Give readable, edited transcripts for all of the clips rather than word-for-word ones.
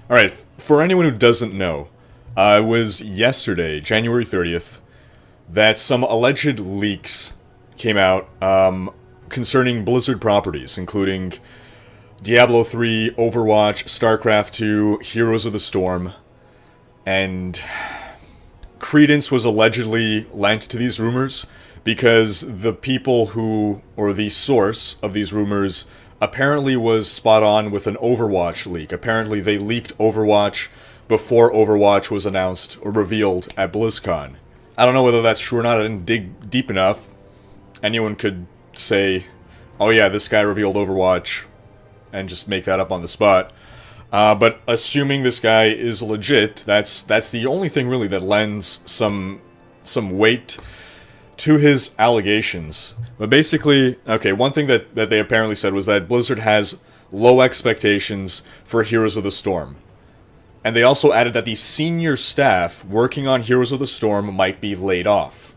Alright, for anyone who doesn't know, it was yesterday, January 30th, that some alleged leaks came out concerning Blizzard properties, including Diablo III, Overwatch, StarCraft 2, Heroes of the Storm, and credence was allegedly lent to these rumors because the people who, or the source of these rumors, apparently was spot on with an Overwatch leak. Apparently they leaked Overwatch before Overwatch was announced or revealed at BlizzCon. I don't know whether that's true or not. I didn't dig deep enough. Anyone could say, oh yeah, this guy revealed Overwatch, and just make that up on the spot. But assuming this guy is legit, that's the only thing really that lends some weight to his allegations. But basically, okay, one thing that they apparently said was that Blizzard has low expectations for Heroes of the Storm. And they also added that the senior staff working on Heroes of the Storm might be laid off.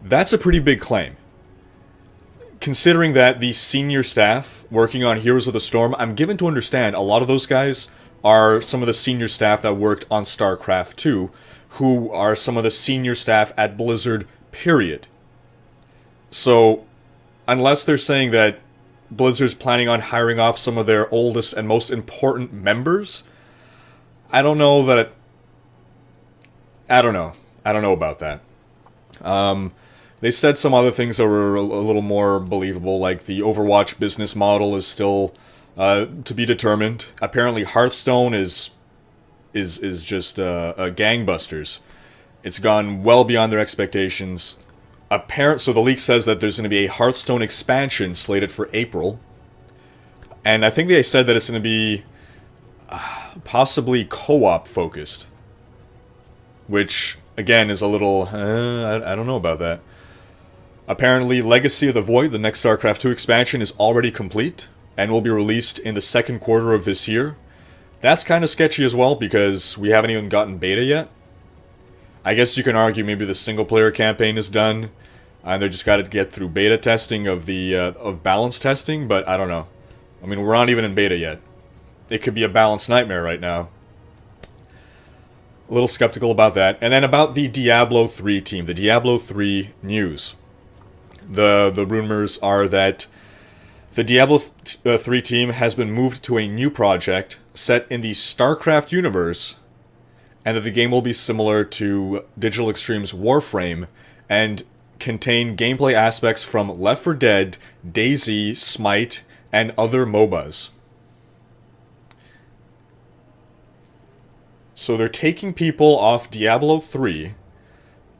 That's a pretty big claim. Considering that the senior staff working on Heroes of the Storm, I'm given to understand a lot of those guys are some of the senior staff that worked on StarCraft 2, who are some of the senior staff at Blizzard, period. So, unless they're saying that Blizzard's planning on hiring off some of their oldest and most important members, I don't know that... I don't know. I don't know about that. They said some other things that were a little more believable, like the Overwatch business model is still to be determined. Apparently Hearthstone is just gangbusters. It's gone well beyond their expectations. So the leak says that there's going to be a Hearthstone expansion slated for April. And I think they said that it's going to be possibly co-op focused. Which, again, is a little... I don't know about that. Apparently, Legacy of the Void, the next StarCraft 2 expansion, is already complete and will be released in the second quarter of this year. That's kind of sketchy as well because we haven't even gotten beta yet. I guess you can argue maybe the single-player campaign is done and they just got to get through beta testing of the balance testing, but I don't know. I mean, we're not even in beta yet. It could be a balance nightmare right now. A little skeptical about that. And then about the Diablo 3 team, the Diablo 3 news. The rumors are that the Diablo 3 team has been moved to a new project set in the StarCraft universe, and that the game will be similar to Digital Extreme's Warframe and contain gameplay aspects from Left 4 Dead, DayZ, Smite, and other MOBAs. So they're taking people off Diablo 3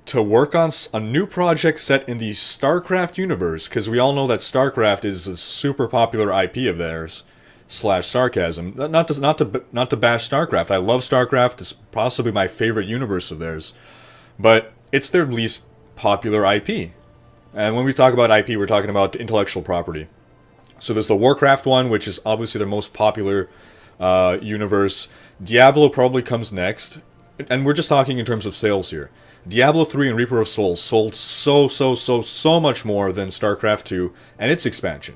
to work on a new project set in the StarCraft universe, because we all know that StarCraft is a super popular IP of theirs, /sarcasm. Not to bash StarCraft. I love StarCraft. It's possibly my favorite universe of theirs, but it's their least popular IP. And when we talk about IP, we're talking about intellectual property. So there's the Warcraft one, which is obviously their most popular universe. Diablo probably comes next, and we're just talking in terms of sales here. Diablo 3 and Reaper of Souls sold so much more than StarCraft 2 and its expansion.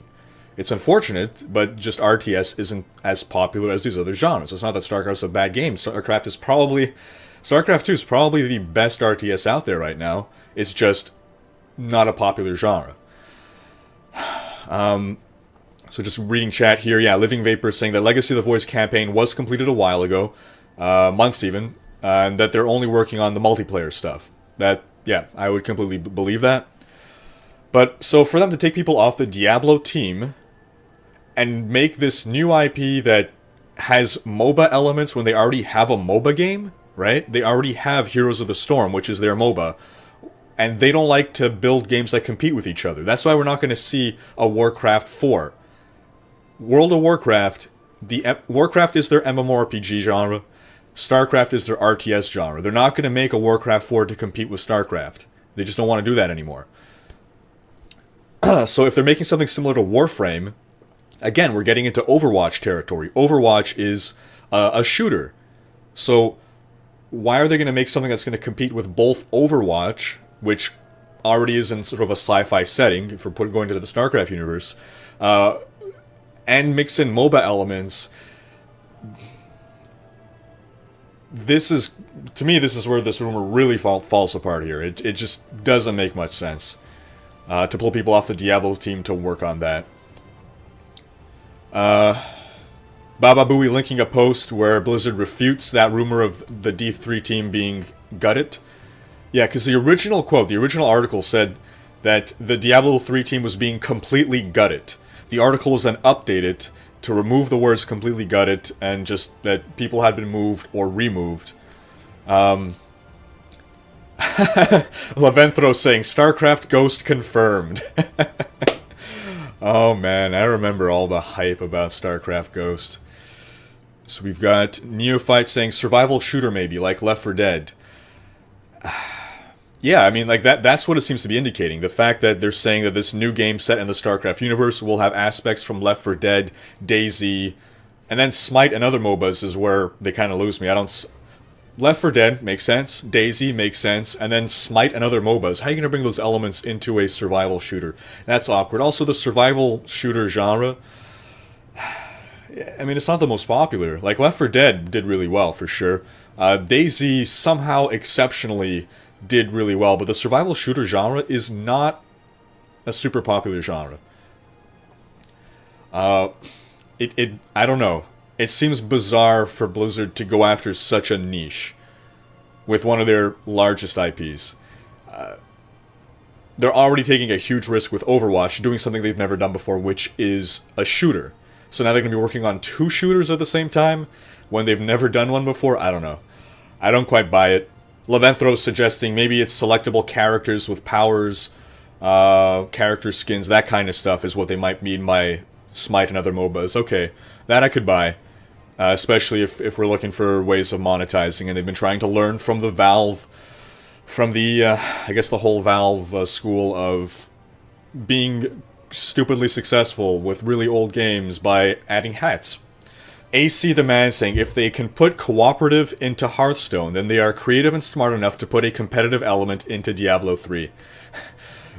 It's unfortunate, but just RTS isn't as popular as these other genres. It's not that StarCraft's a bad game. StarCraft 2 is probably the best RTS out there right now. It's just not a popular genre. So just reading chat here, yeah, Living Vapor saying that Legacy of the Void campaign was completed a while ago, months even, and that they're only working on the multiplayer stuff. That, yeah, I would completely believe that. But, so for them to take people off the Diablo team and make this new IP that has MOBA elements when they already have a MOBA game, right? They already have Heroes of the Storm, which is their MOBA, and they don't like to build games that compete with each other. That's why we're not going to see a Warcraft 4. World of Warcraft, Warcraft is their MMORPG genre. StarCraft is their RTS genre. They're not going to make a Warcraft 4 to compete with StarCraft. They just don't want to do that anymore. So if they're making something similar to Warframe, again, we're getting into Overwatch territory. Overwatch is a shooter. So why are they going to make something that's going to compete with both Overwatch, which already is in sort of a sci-fi setting, if we're going to the StarCraft universe, and mix in MOBA elements? this is, to me, this is where this rumor really falls apart here. It just doesn't make much sense to pull people off the Diablo team to work on that. Baba Booey linking a post where Blizzard refutes that rumor of the D3 team being gutted. Yeah, because the original quote, the original article said that the Diablo 3 team was being completely gutted. The article was then updated to remove the words completely gutted and just that people had been moved or removed. Laventro saying, StarCraft Ghost confirmed. Oh man, I remember all the hype about StarCraft Ghost. So we've got Neophyte saying, survival shooter maybe, like Left 4 Dead. Yeah, I mean, like that's what it seems to be indicating. The fact that they're saying that this new game set in the StarCraft universe will have aspects from Left 4 Dead, DayZ, and then Smite and other MOBAs is where they kind of lose me. Left 4 Dead makes sense, DayZ makes sense, and then Smite and other MOBAs. How are you going to bring those elements into a survival shooter? That's awkward. Also, the survival shooter genre, I mean, it's not the most popular. Like, Left 4 Dead did really well, for sure. DayZ somehow exceptionally did really well, but the survival shooter genre is not a super popular genre. I don't know. It seems bizarre for Blizzard to go after such a niche with one of their largest IPs. They're already taking a huge risk with Overwatch, doing something they've never done before, which is a shooter. So now they're going to be working on 2 shooters at the same time when they've never done one before? I don't know. I don't quite buy it. Laventro suggesting maybe it's selectable characters with powers, character skins, that kind of stuff is what they might mean by Smite and other MOBAs. Okay, that I could buy. Especially if we're looking for ways of monetizing, and they've been trying to learn from the Valve, from the, I guess the whole Valve school of being stupidly successful with really old games by adding hats. AC the Man saying, if they can put cooperative into Hearthstone, then they are creative and smart enough to put a competitive element into Diablo 3.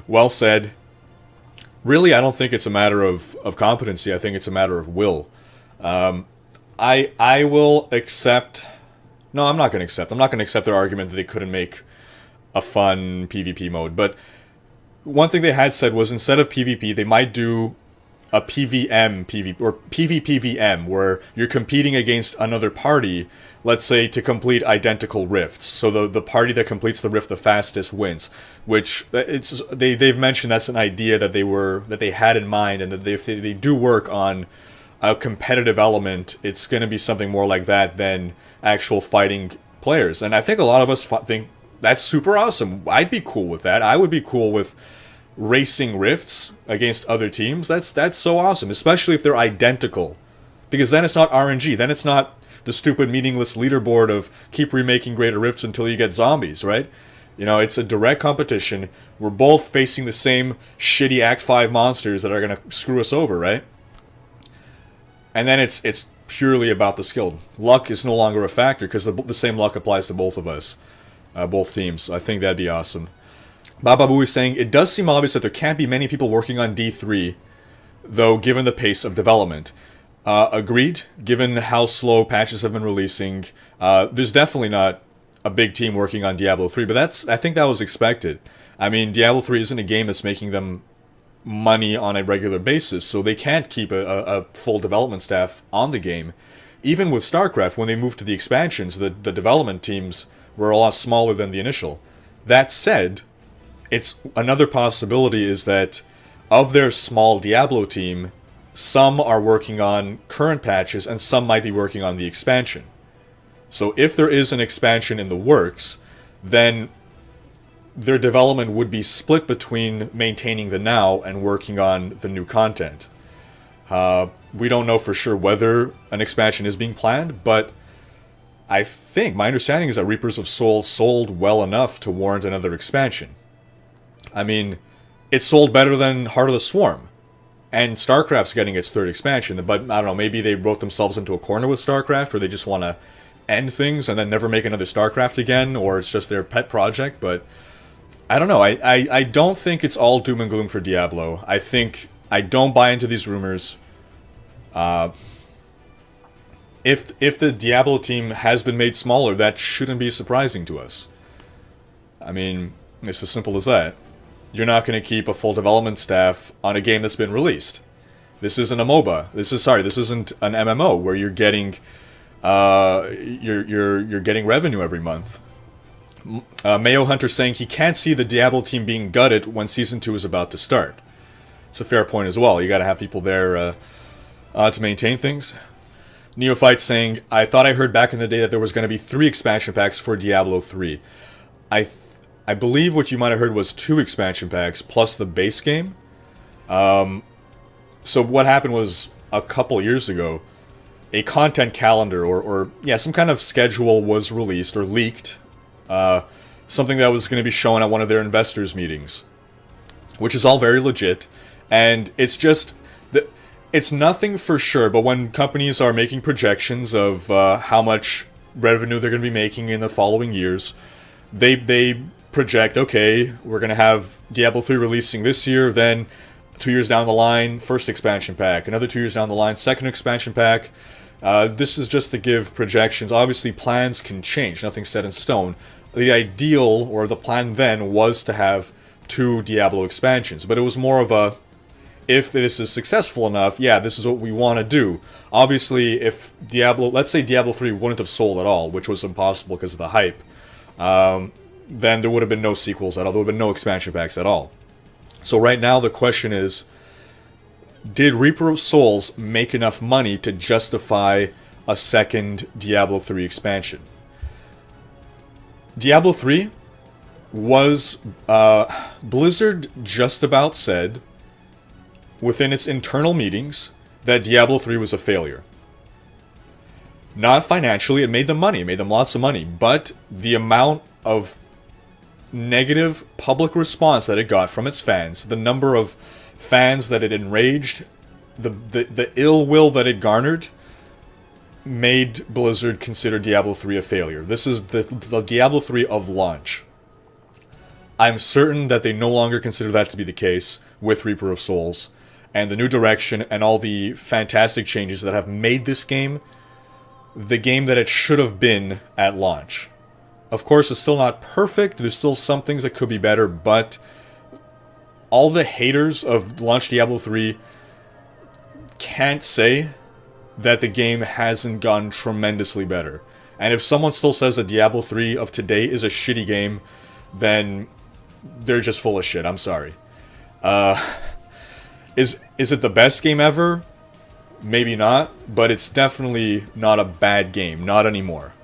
Well said. Really, I don't think it's a matter of competency, I think it's a matter of will. I will accept... No, I'm not going to accept. I'm not going to accept their argument that they couldn't make a fun PvP mode. But one thing they had said was instead of PvP, they might do a PvM PvP or PvPvM, where you're competing against another party, let's say to complete identical rifts. So the party that completes the rift the fastest wins. Which they've mentioned that's an idea that they had in mind, and that if they do work on a competitive element, it's going to be something more like that than actual fighting players. And I think a lot of us think that's super awesome. I'd be cool with that. I would be cool with racing rifts against other teams. That's so awesome, especially if they're identical. Because then it's not RNG. Then it's not the stupid meaningless leaderboard of keep remaking greater rifts until you get zombies, right? You know, it's a direct competition. We're both facing the same shitty Act 5 monsters that are going to screw us over, right? And then it's purely about the skill. Luck is no longer a factor because the same luck applies to both of us, both teams. So I think that'd be awesome. Baba Boo is saying, it does seem obvious that there can't be many people working on D3, though, given the pace of development. Agreed, given how slow patches have been releasing. There's definitely not a big team working on Diablo 3, but I think that was expected. I mean, Diablo 3 isn't a game that's making them money on a regular basis, so they can't keep a full development staff on the game. Even with StarCraft, when they moved to the expansions, the development teams were a lot smaller than the initial. That said, it's another possibility is that of their small Diablo team, some are working on current patches and some might be working on the expansion. So if there is an expansion in the works, then their development would be split between maintaining the now and working on the new content. We don't know for sure whether an expansion is being planned, but I think, my understanding is that Reapers of Soul sold well enough to warrant another expansion. I mean, it sold better than Heart of the Swarm. And StarCraft's getting its 3rd expansion, but I don't know, maybe they wrote themselves into a corner with StarCraft, or they just want to end things and then never make another StarCraft again, or it's just their pet project, but I don't know. I don't think it's all doom and gloom for Diablo. I don't buy into these rumors. If the Diablo team has been made smaller, that shouldn't be surprising to us. I mean, it's as simple as that. You're not going to keep a full development staff on a game that's been released. This isn't a MOBA. This isn't an MMO where you're getting you're getting revenue every month. Mayo Hunter saying he can't see the Diablo team being gutted when Season 2 is about to start. It's a fair point as well. You got to have people there to maintain things. Neophyte saying, I thought I heard back in the day that there was going to be 3 expansion packs for Diablo 3. I believe what you might have heard was 2 expansion packs plus the base game. So what happened was, a couple years ago, a content calendar or some kind of schedule was released or leaked. Something that was going to be shown at one of their investors' meetings, which is all very legit. And it's just that it's nothing for sure, but when companies are making projections of how much revenue they're going to be making in the following years, they project, okay, we're going to have Diablo 3 releasing this year, then 2 years down the line, first expansion pack, another 2 years down the line, second expansion pack. This is just to give projections. Obviously, plans can change. Nothing's set in stone. The ideal, or the plan then, was to have 2 Diablo expansions. But it was more of a, if this is successful enough, yeah, this is what we want to do. Obviously, if let's say Diablo 3 wouldn't have sold at all, which was impossible because of the hype, then there would have been no sequels at all. There would have been no expansion packs at all. So right now, the question is, did Reaper of Souls make enough money to justify a second Diablo 3 expansion? Diablo 3 was... Blizzard just about said, within its internal meetings, that Diablo 3 was a failure. Not financially, it made them money, it made them lots of money, but the amount of negative public response that it got from its fans, the number of fans that it enraged, the ill will that it garnered, made Blizzard consider Diablo 3 a failure. This is the Diablo 3 of launch. I'm certain that they no longer consider that to be the case with Reaper of Souls, and the new direction and all the fantastic changes that have made this game the game that it should have been at launch. Of course, it's still not perfect, there's still some things that could be better, but all the haters of launch Diablo 3 can't say that the game hasn't gotten tremendously better. And if someone still says that Diablo 3 of today is a shitty game, then they're just full of shit, I'm sorry. Is it the best game ever? Maybe not, but it's definitely not a bad game, not anymore.